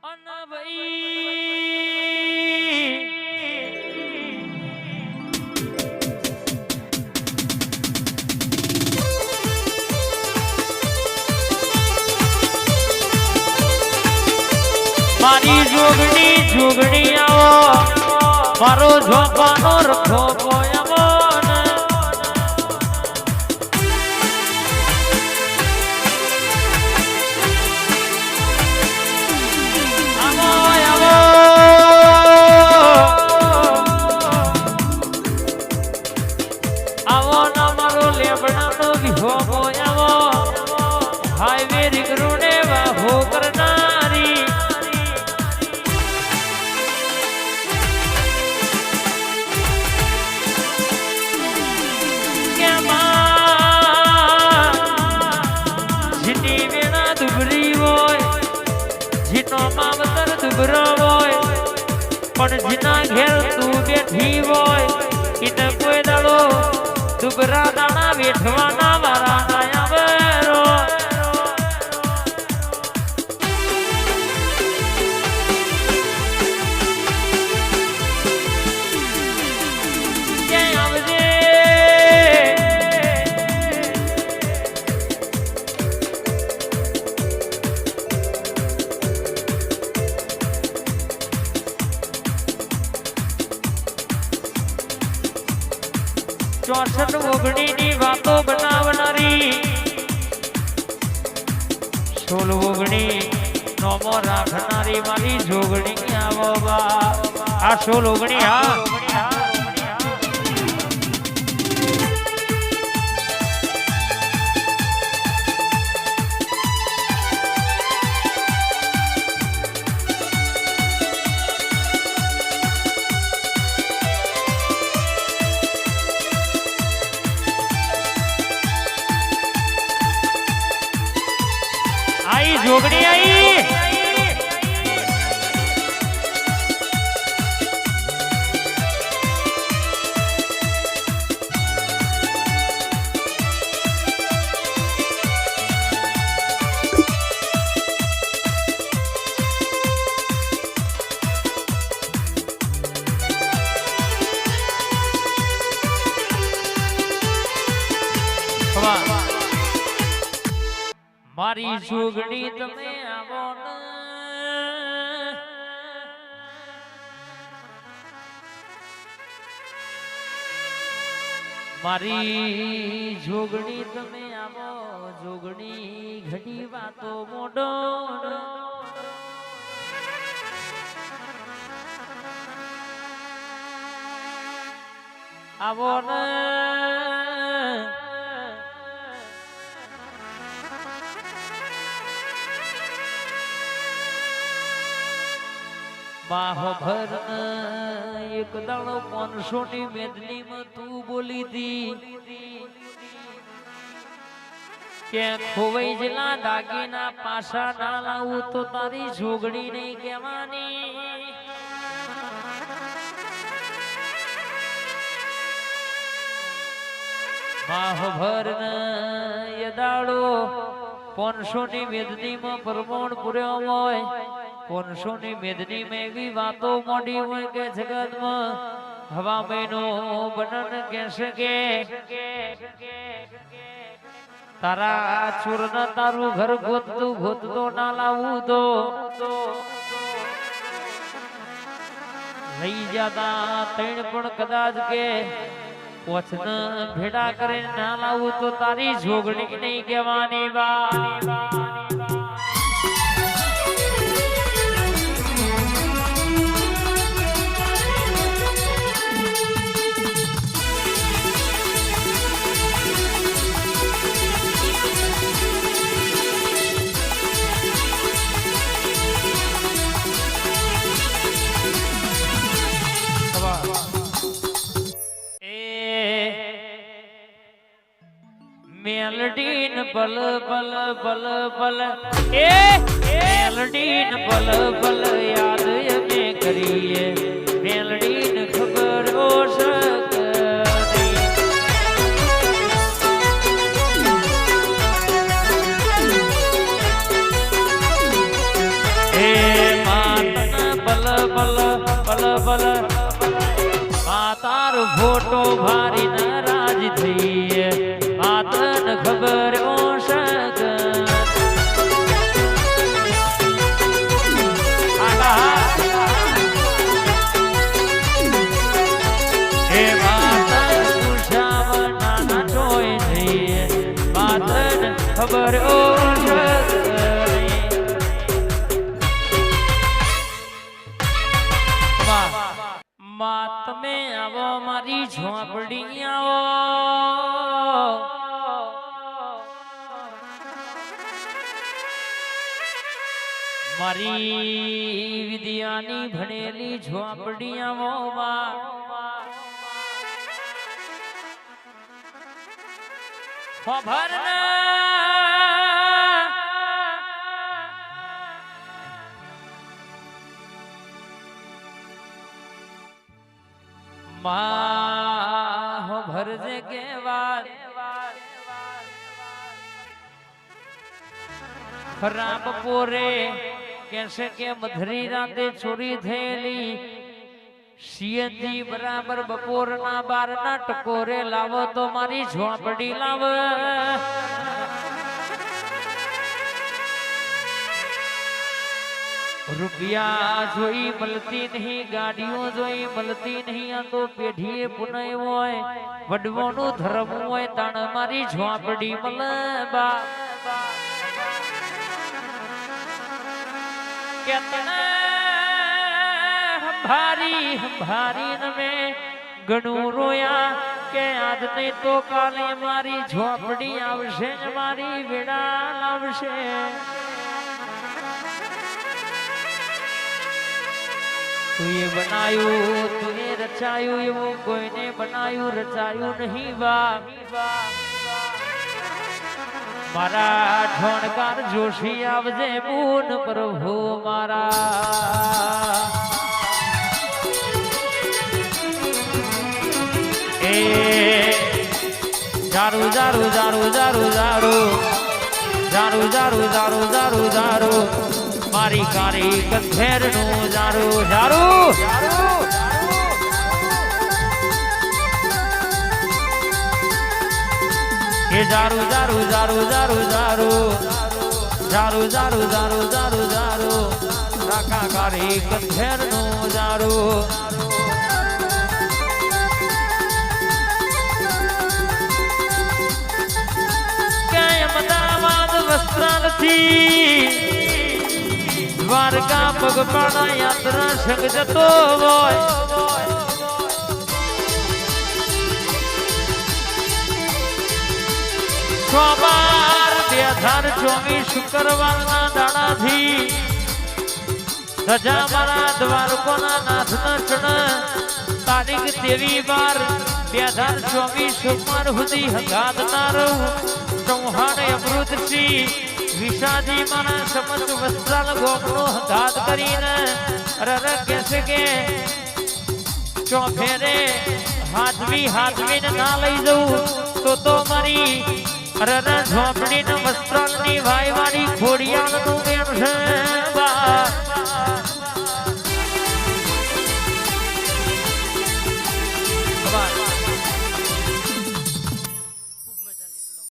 મારી જોગણી જોગણી આવો મારો ઝોપાનો રખો પોયમો આવો ના મારો લેબડાનો વિહો પોયમો હાઈવે રીકરુને વાહો કરનારી પણ જીના ઘેર તું બેઠી હોય એને કોઈ દાડો દુબરા દાણા વેઠવાના મારા નાયા બેરો ક્યાંય આવજે ચોસઠ ઓગણી ની વાતો બનાવનારી 16 ઓગણી નોમો રાખનારી મારી જોગણી આવો બા આ 16 ઓગણી હા જોગણી આઈ મારી જોગણી તમે આવો ને મારી જોગણી તમે આવો જોગણી ઘડી વાતો મોડો આવો ને બાહો ભર એક દાડો 500 ની મેદની માં તું બોલી દી કે ખોવાઈ જલા દાગીના પાછા ના લાવું તો તારી જોગણી નહીં કહેવાની બાહો ભર એ દાડો 500 ની મેદની માં પરમોણ પૂર્યો હોય 500 ની મેદની में એવી વાતો મોડી હોય કે જગતમાં હવા મહિનો બનન કહેશે કે તારા ચોર ન તારું ઘર ગોતતો ના લાવું તો લઈ જતા તૈણ પણ કદાચ કે પોછન ભેડા કરીને ના લાવું તો તારી જોગણી નહીં કહેવાની બા મેલડીન પલ પલ પલ પલ મેલડીન પલ પલ યાદ અમે કરીએ મેલડીન ખબર હે ફોટો ભારી નારાજ થઈ આતન ખબર ઓશક હે માતન પૂછાવ નાના જોઈ થઈ માતન ખબર ઓશક તમે આવો મારી ઝોપડી આવો મારી વિદ્યાની ભણેલી ઝોપડી આવો ખબર માહો ભરજે કેવા ખરાબ પોરે કેસે કે મધરી રાતે ચોરી થયેલી સીએનજી બરાબર બપોરના 12 ના ટકોરે લાવો તો મારી ઝોપડી લાવ રૂપિયા જોઈ મળતી નહીં ગાડીઓ જોઈ મળતી નહીં આ તો પેઢીએ પુનય હોય વડવાનું ધર્મ હોય તાણ મારી ઝોપડી મળે બા ભારી નમે ઘણું રોયા કે આજ નહીં તો કાલે મારી ઝોપડી આવશે મારી વેડા લાવશે તુએ બનાયું તુએ રચાયું એવું કોઈને બનાયું રચાયું નહીં બા મારા ઢોણકાર જોશી આવજે પૂન પ્રભુ મારા એ જારું જારું જારું જારું જારું જારું જારું જારું જારું જારું મારી કારી કંઠેર નું જારું જારું એ જારું જારું જારું જારું જારું જારું જારું જારું જારું જારું રાકા કારી કંઠેર નું જારું ક્યાંય અમદાવાદ વસ્ત્રાલથી દ્વારકા પગપાળા યાત્રા સંગ જતો હોય સોમવાર 2024 શુક્રવારના દાડાથી ધજા મારા દ્વારકોના નાથના ચણ તારીખ 23/12/2024 સોમવાર સુધી હંગાતના રહું ચૌહાણ અમૃતસિંહ વિશાજી મારા સમજ વસ્ત્રાલ ગોમનો હંગાત કરીને રર કેસે કે ચોફેરે હાથવીને ના લઈ જવું તો મારી રર ઝોપડીને વસ્ત્રાલની વાયવાળી ખોડિયાલનું બેન છે બા